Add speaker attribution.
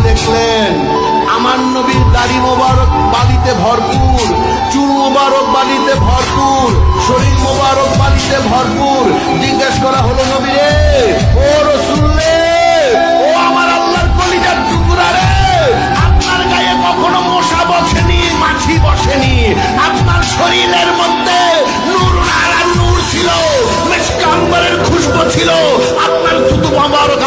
Speaker 1: দেখলেন আমার নবীর দাড়ি মোবারক বালিতে ভরপুর, চুল মোবারক বালিতে ভরপুর, শরীর মোবারক বালিতে ভরপুর। জিজ্ঞেস করা হলো, নবী রে, ও রাসূল রে, ও আমার আল্লাহর কলিজার টুকরা রে, আপনার গায়ে কখনো মশা বসেনি, মাছি বসেনি, আপনার শরীরের মধ্যে নূর আলা নূর ছিল, মিশক আম্বরের খুশবু ছিল, আপনার থুতু মোবারক